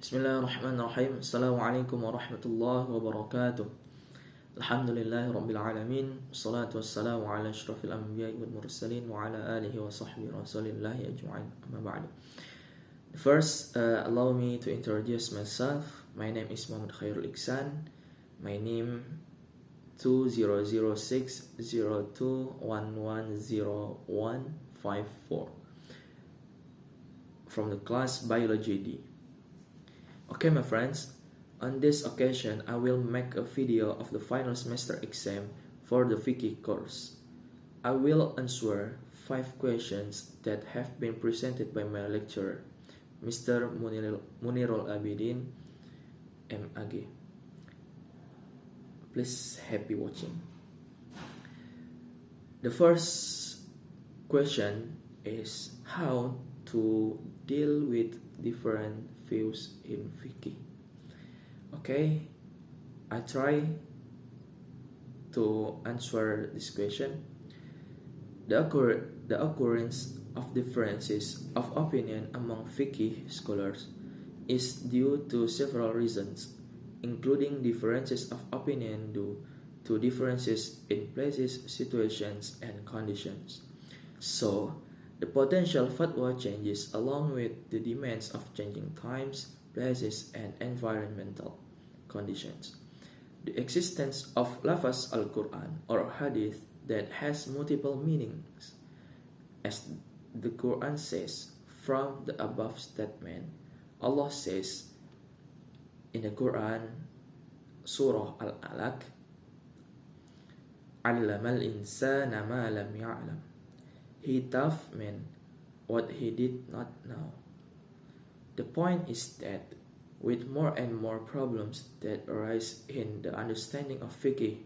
Bismillahirrahmanirrahim. Assalamualaikum warahmatullahi wabarakatuh. Alhamdulillahi rabbil alamin. Wassalatu wassalamu ala asyrafil anbiya'i wal mursalin wa ala alihi wa sahbihi rasulillahi ajma'in. Amma ba'du. First, allow me to introduce myself. My name is Khairul Ikhsan. My name 200602110154 from the class Biology D. Okay, my friends, on this occasion I will make a video of the final semester exam for the FIQH course. I will answer 5 questions that have been presented by my lecturer, Mr. Munirul Abidin, MAG. Please happy watching. The first question is how to deal with different views in FIQH. Okay, I try to answer this question. The occurrence of differences of opinion among FIQH scholars is due to several reasons, including differences of opinion due to differences in places, situations, and conditions. So, the potential fatwa changes along with the demands of changing times, places, and environmental conditions. The existence of lafaz al-Quran or hadith that has multiple meanings. As the Quran says, from the above statement, Allah says in the Quran, Surah Al-Alaq, "Allamal insana ma lam ya'lam." He taught man what he did not know. The point is that with more and more problems that arise in the understanding of fiqh,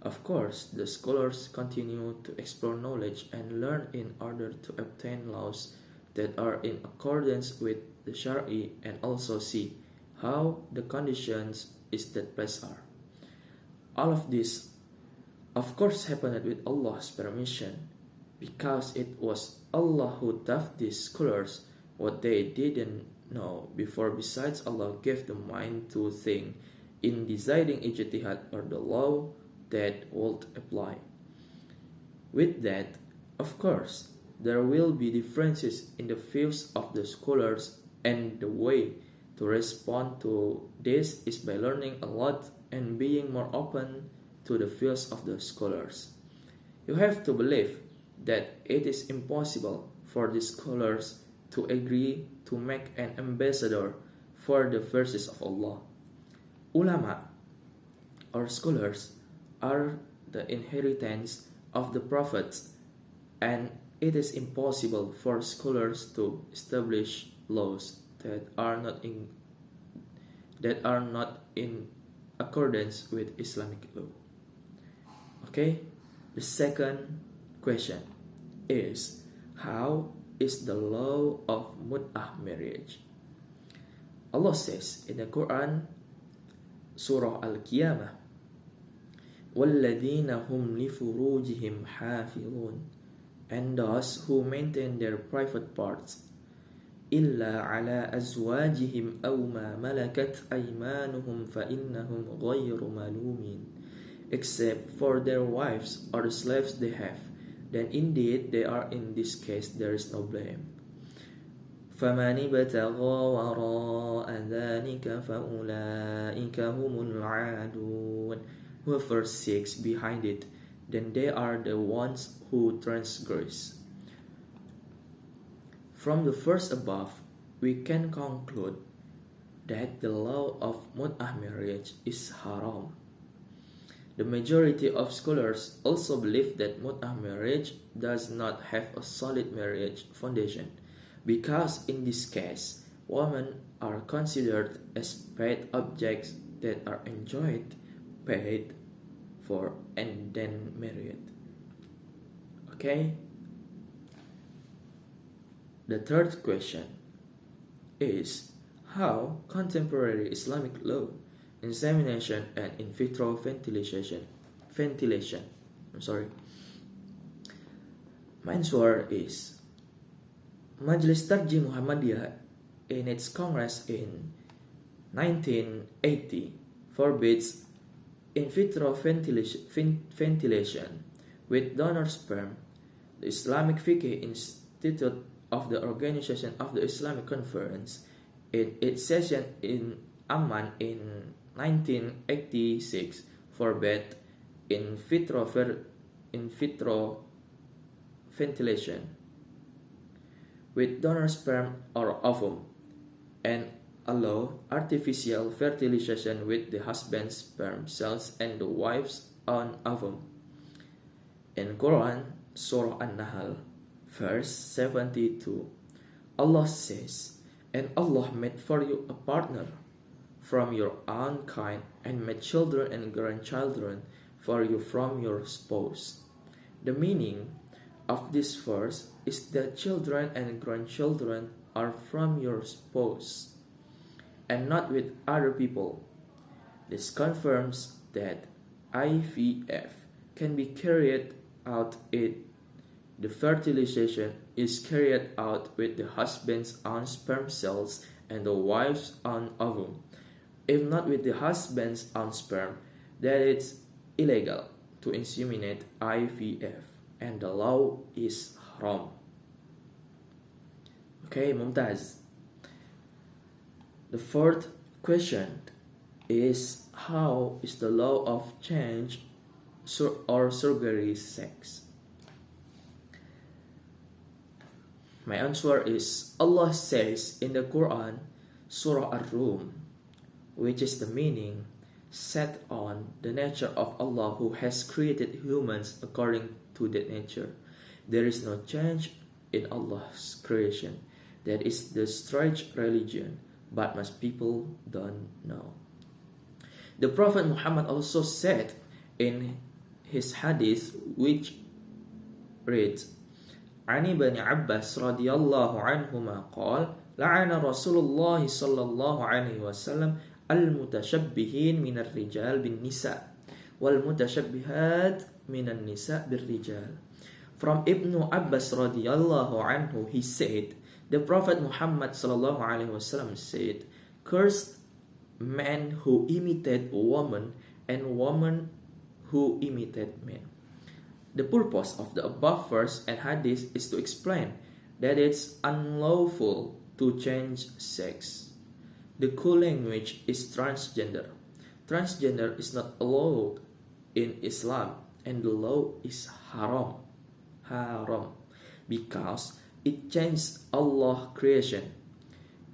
of course, the scholars continue to explore knowledge and learn in order to obtain laws that are in accordance with the Shari and also see how the conditions is that place are. All of this, of course, happened with Allah's permission, because it was Allah who taught these scholars what they didn't know before. Besides, Allah gave the mind to think in deciding ijtihad or the law that would apply. With that, of course, there will be differences in the views of the scholars, and the way to respond to this is by learning a lot and being more open to the views of the scholars. You have to believe that it is impossible for the scholars to agree to make an ambassador for the verses of Allah. Ulama or scholars are the inheritance of the prophets, and it is impossible for scholars to establish laws that are not in accordance with Islamic law. Okay, the second question is, how is the law of mut'ah marriage? Allah says in the Quran, Surah Al-Qiyamah, وَالَّذِينَ هُمْ لِفُرُوجِهِمْ حَافِظُونَ, and those who maintain their private parts, إِلَّا عَلَى أَزْوَاجِهِمْ أَوْ مَا مَلَكَتْ أَيْمَانُهُمْ فَإِنَّهُمْ غَيْرُ مَلُومِينَ, except for their wives or the slaves they have, then indeed they are. In this case there is no blame. فَمَنِ ابْتَغَى وَرَاءَ ذَلِكَ فَأُولَٰئِكَ هُمُ الْعَادُونَ, whoever seeks behind it, then they are the ones who transgress. From the first above, we can conclude that the law of mut'ah marriage is haram. The majority of scholars also believe that mut'ah marriage does not have a solid marriage foundation, because in this case, women are considered as paid objects that are enjoyed, paid for, and then married. Okay? The third question is how contemporary Islamic law, insemination and in vitro ventilation. My answer is Majelis Tarjih Muhammadiyah in its Congress in 1980 forbids in vitro ventilation with donor sperm. The Islamic FIQH Institute of the Organization of the Islamic Conference, in its session in Amman in 1986, forbade in vitro ventilation with donor sperm or ovum, and allow artificial fertilization with the husband's sperm cells and the wife's own ovum. In Quran, Surah An-Nahl, verse 72, Allah says, "And Allah made for you a partner from your own kind and made children and grandchildren for you from your spouse." The meaning of this verse is that children and grandchildren are from your spouse and not with other people. This confirms that IVF can be carried out if the fertilization is carried out with the husband's own sperm cells and the wife's own ovum. If not with the husband's own sperm, then it's illegal to inseminate IVF and the law is haram. Okay, Mumtaz. The fourth question is, how is the law of change or surrogate sex? My answer is, Allah says in the Quran, Surah Ar-Rum, which is the meaning, set on the nature of Allah who has created humans according to that nature. There is no change in Allah's creation. That is the strange religion, but most people don't know. The Prophet Muhammad also said in his hadith, which reads, عن ابن عباس رضي الله عنهما قال لعن رسول الله صلى الله عليه وسلم المتشبهين من الرجال بالنساء والمتشبهات من النساء بالرجال. From Ibn Abbas radiallahu anhu, he said, the Prophet Muhammad sallallahu alaihi wasallam said, "Cursed men who imitate women and women who imitate men." The purpose of the above verse and hadith is to explain that it's unlawful to change sex. The cool language is transgender. Transgender is not allowed in Islam, and the law is haram, because it changes Allah's creation.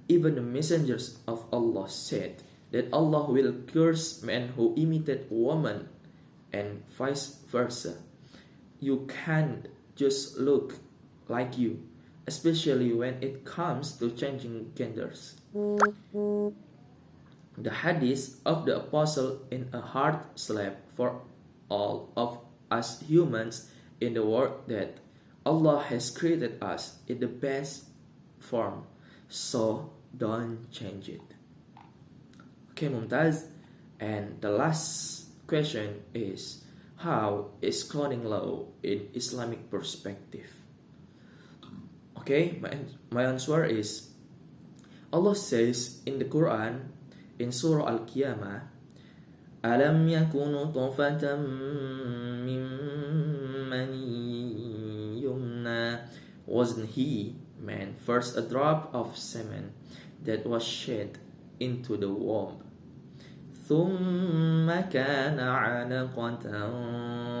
Even the messengers of Allah said that Allah will curse men who imitate women and vice versa. You can't just look like you, especially when it comes to changing genders. The hadith of the apostle in a hard slap for all of us humans in the world that Allah has created us in the best form, so don't change it. Okay, Mumtaz. And the last question is, how is cloning law in Islamic perspective? Okay, my answer is, Allah says in the Quran in Surah Al-Qiyamah, أَلَمْ يَكُونُوا طُفَةً مِّن مَّنِيٍّ يُمْنَى. Wasn't he, man, first a drop of semen that was shed into the womb? ثُمَّ كَانَ عَلَقَةً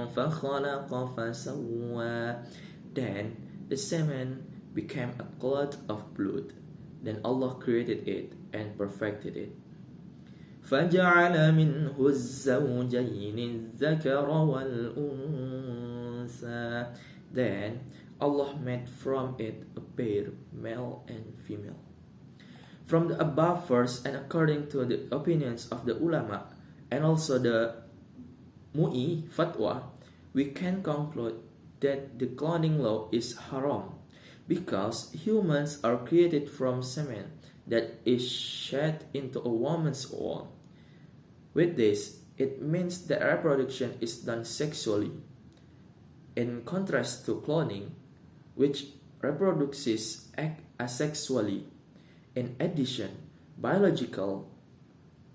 فَخَلَقَ فَسَوَّى. Then the semen became a clot of blood. Then Allah created it and perfected it. فَجَعَلَ مِنْهُ الزَّوْجَيْنِ الذَّكَرَ وَالْأُنثَى. Then Allah made from it a pair, male and female. From the above verse, and according to the opinions of the ulama and also the MUI fatwa, we can conclude that the cloning law is haram, because humans are created from semen that is shed into a woman's womb. With this, it means that reproduction is done sexually, in contrast to cloning, which reproduces asexually. In addition, biological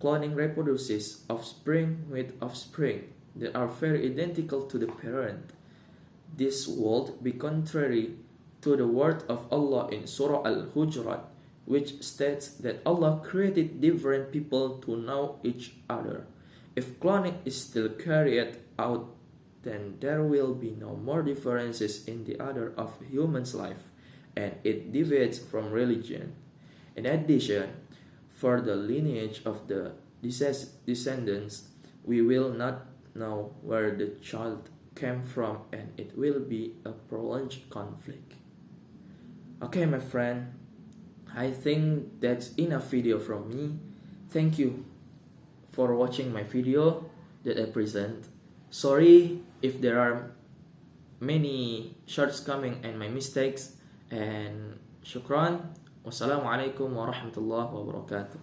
cloning reproduces offspring with offspring that are very identical to the parent. This would be contrary to the word of Allah in Surah Al-Hujurat, which states that Allah created different people to know each other. If cloning is still carried out, then there will be no more differences in the order of human's life, and it deviates from religion. In addition, for the lineage of the descendants, we will not know where the child came from, and it will be a prolonged conflict. Okay, my friend, I think that's enough video from me. Thank you for watching my video that I present. Sorry if there are many shortcomings and my mistakes, and shukran. Wassalamualaikum warahmatullahi wabarakatuh.